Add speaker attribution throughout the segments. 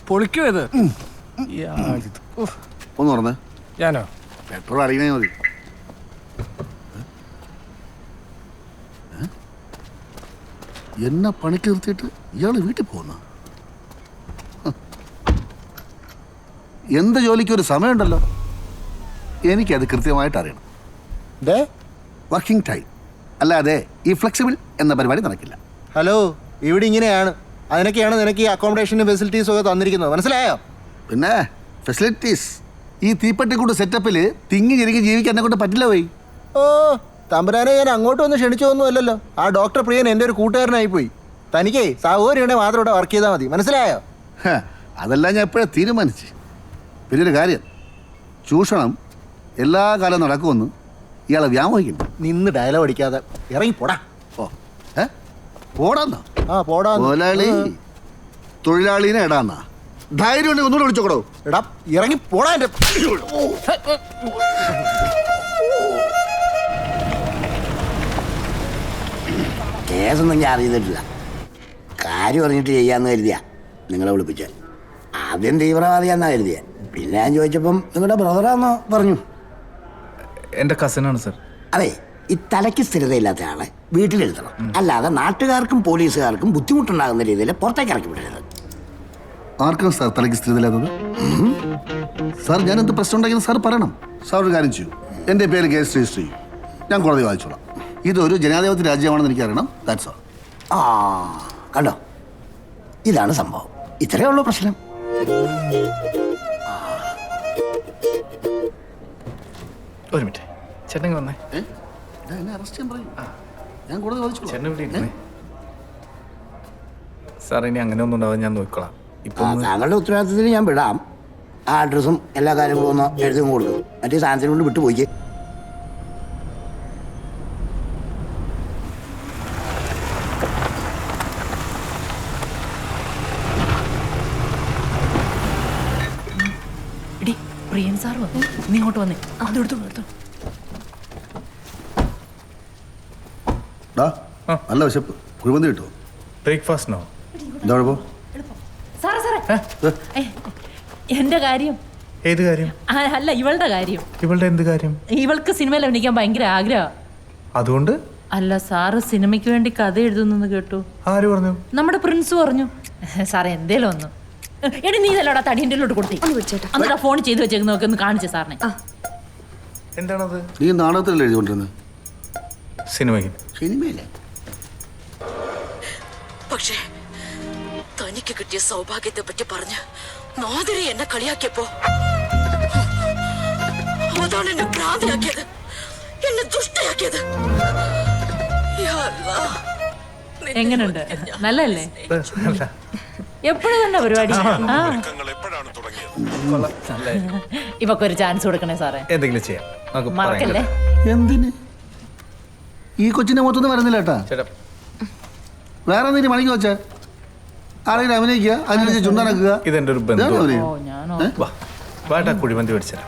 Speaker 1: പൊളിക്കോ ഇത്?
Speaker 2: ഒന്ന് പറഞ്ഞേ.
Speaker 1: ഞാനോ?
Speaker 2: പെട്രോൾ അടിക്കണേ മതി. എന്നെ പണിക്ക് നിർത്തിയിട്ട് ഇയാള് വീട്ടിൽ പോകുന്ന എന്ത് ജോലിക്ക് ഒരു സമയമുണ്ടല്ലോ, എനിക്കത് കൃത്യമായിട്ട് അറിയണം. വർക്കിംഗ് ടൈം അല്ലാതെ ഈ ഫ്ലെക്സിബിൾ എന്ന പരിപാടി നടക്കില്ല.
Speaker 3: ഹലോ, ഇവിടെ ഇങ്ങനെയാണ്. അതിനൊക്കെയാണ് നിനക്ക് ഈ അക്കോമഡേഷനും ഫെസിലിറ്റീസും ഒക്കെ തന്നിരിക്കുന്നത്, മനസ്സിലായോ?
Speaker 2: പിന്നെ ഫെസിലിറ്റീസ് ഈ തീപ്പെട്ടിക്കൂട്ട് സെറ്റപ്പിൽ തിങ്ങി ഞെരുങ്ങി ജീവിക്കാൻ എന്നെ കൊണ്ട് പറ്റില്ല പോയി.
Speaker 3: ഓ തമ്പുരാനെ, ഞാൻ അങ്ങോട്ട് വന്ന് ക്ഷണിച്ചൊന്നും അല്ലല്ലോ. ആ ഡോക്ടർ പ്രിയൻ എൻ്റെ ഒരു കൂട്ടുകാരനായി പോയി. തനിക്കേ സൗകര്യമുണ്ടെ മാത്രം ഇവിടെ വർക്ക് ചെയ്താൽ മതി, മനസ്സിലായോ?
Speaker 2: അതെല്ലാം ഞാൻ എപ്പോഴേ തീരുമാനിച്ച്. പിന്നെ ഒരു കാര്യം, ചൂഷണം എല്ലാ കാലവും നടക്കുമെന്ന് ഇയാളെ വ്യാമോഹിക്കുന്നു.
Speaker 3: നിന്ന് ഡയലോഗ് അടിക്കാതെ ഇറങ്ങി പോടാ.
Speaker 2: ഓ പോടാന്നാ?
Speaker 3: ആ പോടാ.
Speaker 2: മുതലാളി തൊഴിലാളിനെ ഇടാന്നാ? ധൈര്യം ഉണ്ടെങ്കിൽ ഒന്നുകൂടെ വിളിച്ചോക്കടോ.
Speaker 3: എടാ ഇറങ്ങി പോടാ. എൻ്റെ
Speaker 4: കേസൊന്നും ഞാൻ അറിയുന്നിട്ടില്ല. കാര്യം പറഞ്ഞിട്ട് ചെയ്യാന്ന് കരുതിയാ നിങ്ങളെ വിളിപ്പിച്ച. ആദ്യം തീവ്രവാദിയാന്നാ കരുതിയ. പിന്നെ ഞാൻ ചോദിച്ചപ്പം നിങ്ങളുടെ ബ്രദറാന്നോ പറഞ്ഞു.
Speaker 5: എൻ്റെ കസിനാണ് സർ.
Speaker 4: അതെ, ഈ തലയ്ക്ക് സ്ഥിരതയില്ലാത്ത ആളെ വീട്ടിലെടുത്തണം, അല്ലാതെ നാട്ടുകാർക്കും പോലീസുകാർക്കും ബുദ്ധിമുട്ടുണ്ടാകുന്ന രീതിയിൽ പുറത്തേക്ക് ഇറക്കി വിടരുത്.
Speaker 2: ആർക്കാണ് സാർ തലയ്ക്ക് സ്ഥിരതയില്ലാത്തത്? സാർ ഞാൻ എന്ത് പ്രശ്നം ഉണ്ടെങ്കിലും സാർ പറയണം. സാർ ഒരു കാര്യം ചെയ്യൂ, എൻ്റെ പേര് കേസ് രജിസ്റ്റർ ചെയ്യും, ഞാൻ കോടതി വായിച്ചോളാം. ഇതൊരു ജനാധിപത്യ രാജ്യമാണെന്ന് എനിക്കറിയണം. That's all.
Speaker 4: ആ കണ്ടോ, ഇതാണ് സംഭവം. ഇത്രയേ ഉള്ളൂ പ്രശ്നം.
Speaker 5: ഒരു മിനിറ്റ്, ചേട്ടൻ വന്നേ.
Speaker 2: എന്നെ അറസ്റ്റ് ചെയ്യാൻ പറയൂ, ഞാൻ കോടതി വായിച്ചോളാം.
Speaker 5: ചേട്ടൻ ഇവിടെ ഇരുന്നേ. സാർ ഇനി അങ്ങനെ ഒന്നും ഉണ്ടാവാൻ ഞാൻ നോക്കിക്കോളാം. ഇപ്പം
Speaker 4: താങ്കളുടെ ഉത്തരവാദിത്തത്തിൽ ഞാൻ വിടാം. ആ അഡ്രസ്സും എല്ലാ കാര്യങ്ങളും ഒന്ന് എഴുതി കൊടുക്കും. മറ്റേ സാധനത്തിന് കൊണ്ട് വിട്ടുപോയി.
Speaker 6: പ്രിയൻ സാർ വന്നു, നീ ഇങ്ങോട്ട് വന്നേ. അതെടുത്തു.
Speaker 2: നല്ല വിശപ്പ്, കുഴിമന്തി കിട്ടുമോ?
Speaker 5: ബ്രേക്ക്ഫാസ്റ്റിനോ?
Speaker 2: എന്താ കുഴപ്പം?
Speaker 6: സാറേ എന്റെ കാര്യം.
Speaker 5: ഏത് കാര്യം?
Speaker 6: അല്ല, ഇവളുടെ കാര്യം.
Speaker 5: ഇവളുടെ എന്ത് കാര്യം?
Speaker 6: ഇവൾക്ക് സിനിമയിൽ അഭിനയിക്കാൻ ഭയങ്കര ആഗ്രഹം.
Speaker 5: അതുകൊണ്ട്?
Speaker 6: അല്ല, സാറ് സിനിമയ്ക്ക് വേണ്ടി കഥ എഴുതുന്നെന്ന് കേട്ടു.
Speaker 5: ആര് പറഞ്ഞു?
Speaker 6: നമ്മുടെ പ്രിൻസ് പറഞ്ഞു. സാറേ എന്തേലും ഒന്ന്. എടി നീ ഇതല്ലോടാ തടിയൻ്റെ കൊടുത്തി എന്നിട്ട് ഫോൺ ചെയ്ത് വെച്ചേക്കുന്നൊക്കെ ഒന്ന് കാണിച്ചേ സാറിനെ.
Speaker 5: എന്താണത്?
Speaker 2: നീ നാടകത്തിലല്ലേ എഴുതിക്കൊണ്ടിരുന്നത്?
Speaker 5: സിനിമയിൽ.
Speaker 2: സിനിമയിലെ
Speaker 7: പക്ഷേ തനിക്ക് കിട്ടിയ സൗഭാഗ്യത്തെ പറ്റി പറഞ്ഞ് നാദിരി എന്നെ കളിയാക്കിയപ്പോ അതാണ് എന്നെ ഭ്രാന്തിയാക്കിയത്, എന്നെ ദുഷ്ടയാക്കിയത്.
Speaker 6: എങ്ങനെയുണ്ട്? നല്ലല്ലേ? എപ്പോഴും തന്നെ പരിപാടി. ഇവക്കൊരു ചാൻസ് കൊടുക്കണേ സാറേ.
Speaker 5: എന്തെങ്കിലും ചെയ്യാം,
Speaker 6: മറക്കല്ലേ.
Speaker 2: എന്തിന്? ഈ കൊച്ചിന്റെ മൊത്തം വരുന്നില്ല കേട്ടാ. വേറെ എന്തെങ്കിലും പണിക്ക് വെച്ചാ ആരെങ്കിലും അഭിനയിക്കുക, അതിനനുസരിച്ച് ചുണ്ടാക്കുക.
Speaker 5: ഇതെന്റെ ഒരു ബന്ധു. കുഴിമന്തി മേടിച്ചാൽ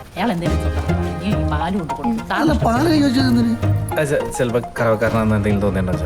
Speaker 2: പാല് ചോദിച്ചത്
Speaker 5: ചിലപ്പോ കറവക്കാരനാന്ന് എന്തെങ്കിലും തോന്നിയിട്ടുണ്ടോ?